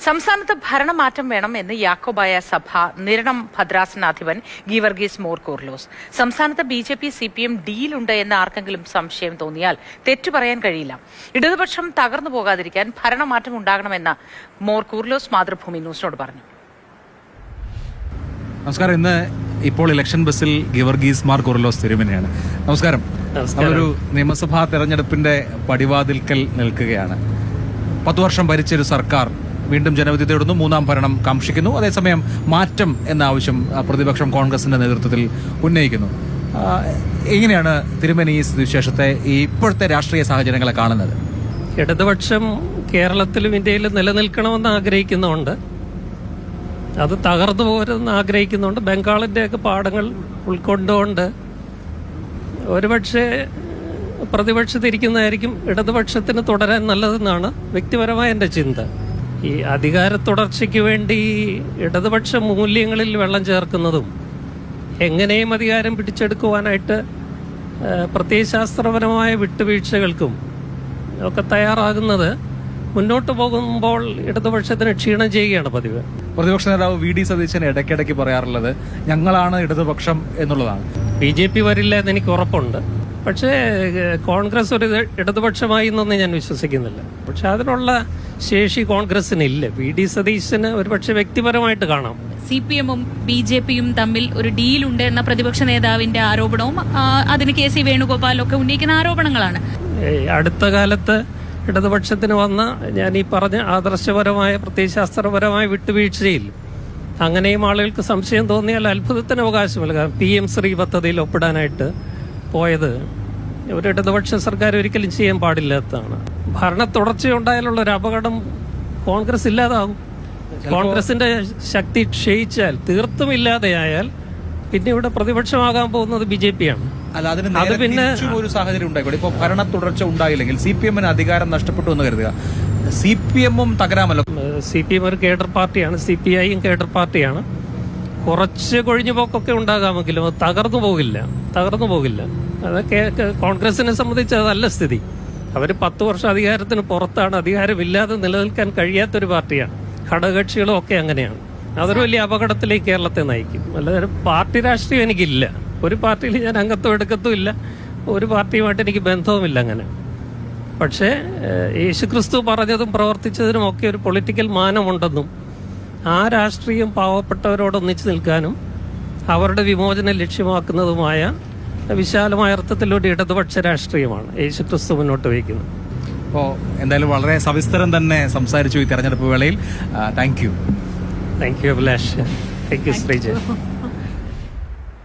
സംസ്ഥാനത്ത് ഭരണമാറ്റം വേണം എന്ന് യാക്കോബായ സഭ നിരണം ഭദ്രാസനാധിപൻ ഗീവർഗീസ് മോർ കൂർലോസ്. സംസ്ഥാനത്ത് BJP CPM ഡീലുണ്ട് എന്ന് ആർക്കെങ്കിലും സംശയം തോന്നിയാൽ തെറ്റു പറയാൻ കഴിയില്ല. ഇടതുപക്ഷം തകർന്നു പോകാതിരിക്കാൻ ഭരണമാറ്റം ഉണ്ടാകണമെന്ന് മോർ കൂർലോസ് മാതൃഭൂമി ന്യൂസിനോട് പറഞ്ഞു. നമസ്കാരം. ഇന്ന് ഇപ്പോൾ ഇലക്ഷൻ ബസ്സിൽ ഗീവർഗീസ് മാർ കൂർലോസ് തിരുമേനിയാണ്. നമസ്കാരം. നമ്മളൊരു നിയമസഭാ തെരഞ്ഞെടുപ്പിന്റെ പടിവാതിൽക്കൽ നിൽക്കുകയാണ്. 10 വർഷം ഭരിച്ചൊരു സർക്കാർ വീണ്ടും ജനവിധി തേടുന്നു, മൂന്നാം ഭരണം കാക്ഷിക്കുന്നു. അതേസമയം മാറ്റം എന്ന ആവശ്യം പ്രതിപക്ഷം കോൺഗ്രസിന്റെ നേതൃത്വത്തിൽ ഉന്നയിക്കുന്നു. എങ്ങനെയാണ് തിരുമേനി ഈ വിശേഷത്തെ ഇപ്പോഴത്തെ രാഷ്ട്രീയ സാഹചര്യങ്ങളെ കാണുന്നത്? ഇടതുപക്ഷം കേരളത്തിലും ഇന്ത്യയിലും നിലനിൽക്കണമെന്ന് ആഗ്രഹിക്കുന്നുണ്ട്, അത് തകർന്നു പോരെന്ന് ആഗ്രഹിക്കുന്നുണ്ട്. ബംഗാളിൻ്റെയൊക്കെ പാഠങ്ങൾ ഉൾക്കൊണ്ടുകൊണ്ട് ഒരുപക്ഷെ പ്രതിപക്ഷത്തിരിക്കുന്നതായിരിക്കും ഇടതുപക്ഷത്തിന് തുടരാൻ നല്ലതെന്നാണ് വ്യക്തിപരമായ എൻ്റെ ചിന്ത. ഈ അധികാര തുടർച്ചയ്ക്ക് വേണ്ടി ഇടതുപക്ഷ മൂല്യങ്ങളിൽ വെള്ളം ചേർക്കുന്നതും എങ്ങനെയും അധികാരം പിടിച്ചെടുക്കുവാനായിട്ട് പ്രത്യയശാസ്ത്രപരമായ വിട്ടുവീഴ്ചകൾക്കും ഒക്കെ തയ്യാറാകുന്നത് മുന്നോട്ട് പോകുമ്പോൾ ഇടതുപക്ഷത്തിന് ക്ഷീണം ചെയ്യുകയാണ് പതിവ്. പ്രതിപക്ഷ നേതാവ് VD സതീശൻ ഇടയ്ക്കിടയ്ക്ക് പറയാറുള്ളത് ഞങ്ങളാണ് ഇടതുപക്ഷം എന്നുള്ളതാണ്. BJP വരില്ല എന്ന് എനിക്ക് ഉറപ്പുണ്ട്. പക്ഷേ കോൺഗ്രസ് ഒരു ഇടതുപക്ഷമായി എന്നൊന്നും ഞാൻ വിശ്വസിക്കുന്നില്ല. പക്ഷെ അതിനുള്ള ശേഷി കോൺഗ്രസിനില്ല. VD സതീശന് ഒരുപക്ഷെ വ്യക്തിപരമായിട്ട് കാണാം. CPM-ഉം BJP-യും തമ്മിൽ ഒരു ഡീലുണ്ട് എന്ന പ്രതിപക്ഷ നേതാവിന്റെ ആരോപണവും അതിന് KC വേണുഗോപാലൊക്കെ ഉന്നയിക്കുന്ന ആരോപണങ്ങളാണ്. അടുത്ത കാലത്ത് ഇടതുപക്ഷത്തിന് വന്ന ഞാൻ ഈ പറഞ്ഞ ആദർശപരമായ പ്രത്യയശാസ്ത്രപരമായ വിട്ടുവീഴ്ചയിൽ അങ്ങനെയും ആളുകൾക്ക് സംശയം തോന്നിയാൽ അത്ഭുതത്തിന് അവകാശമില്ല. കാരണം PM ശ്രീ പദ്ധതിയിൽ ഒപ്പിടാനായിട്ട് പോയത് ഒരു ഇടതുപക്ഷ സർക്കാർ ഒരിക്കലും ചെയ്യാൻ പാടില്ലാത്തതാണ്. ഭരണ തുടർച്ചയുണ്ടായാലുള്ള ഒരു അപകടം കോൺഗ്രസ് ഇല്ലാതാവും. കോൺഗ്രസിന്റെ ശക്തി ക്ഷയിച്ചാൽ, തീർത്തും ഇല്ലാതെയായാൽ പിന്നെ ഇവിടെ പ്രതിപക്ഷമാകാൻ പോകുന്നത് BJP-യാണ്. അത് പിന്നെ ഒരു സാഹചര്യം ഉണ്ടായിക്കോട്ടെ. ഇപ്പോൾ ഭരണ തുടർച്ച ഉണ്ടായില്ലെങ്കിൽ CPM-ന് അധികാരം നഷ്ടപ്പെട്ടു എന്ന് കരുതുക. CPM-ഉം തകരാമല്ലോ. CPM ഒരു കേഡർ പാർട്ടിയാണ്, CPI-യും കേഡർ പാർട്ടിയാണ്. കുറച്ച് കൊഴിഞ്ഞുപോക്കൊക്കെ ഉണ്ടാകാമെങ്കിലും അത് തകർന്നു പോകില്ല. അതൊക്കെ കോൺഗ്രസിനെ സംബന്ധിച്ച് അതല്ല സ്ഥിതി. അവർ 10 വർഷം അധികാരത്തിന് പുറത്താണ്, അധികാരമില്ലാതെ നിലനിൽക്കാൻ കഴിയാത്തൊരു പാർട്ടിയാണ്. ഘടകകക്ഷികളും ഒക്കെ അങ്ങനെയാണ്. അതൊരു വലിയ അപകടത്തിലേക്ക് കേരളത്തെ നയിക്കും. അല്ലാതെ പാർട്ടി രാഷ്ട്രീയം എനിക്കില്ല. ഒരു പാർട്ടിയിൽ ഞാൻ അംഗത്വം എടുക്കത്തുമില്ല, ഒരു പാർട്ടിയുമായിട്ട് എനിക്ക് ബന്ധവുമില്ല അങ്ങനെ. പക്ഷേ യേശുക്രിസ്തു പറഞ്ഞതും പ്രവർത്തിച്ചതിനും ഒക്കെ ഒരു പൊളിറ്റിക്കൽ മാനമുണ്ടെന്നും ആ രാഷ്ട്രീയം പാവപ്പെട്ടവരോടൊന്നിച്ച് നിൽക്കാനും അവരുടെ വിമോചനം ലക്ഷ്യമാക്കുന്നതുമായ വിശാലമായ അർത്ഥത്തിലൂടെ ഇടതുപക്ഷ രാഷ്ട്രീയമാണ് യേശുക്രിസ്തു മുന്നോട്ട് വയ്ക്കുന്നത്. അപ്പോൾ എന്തായാലും വളരെ സവിസ്തരം തന്നെ സംസാരിച്ചു ഈ തെരഞ്ഞെടുപ്പ് വേളയിൽ. Thank you Abhilash. Thank you Sreeja.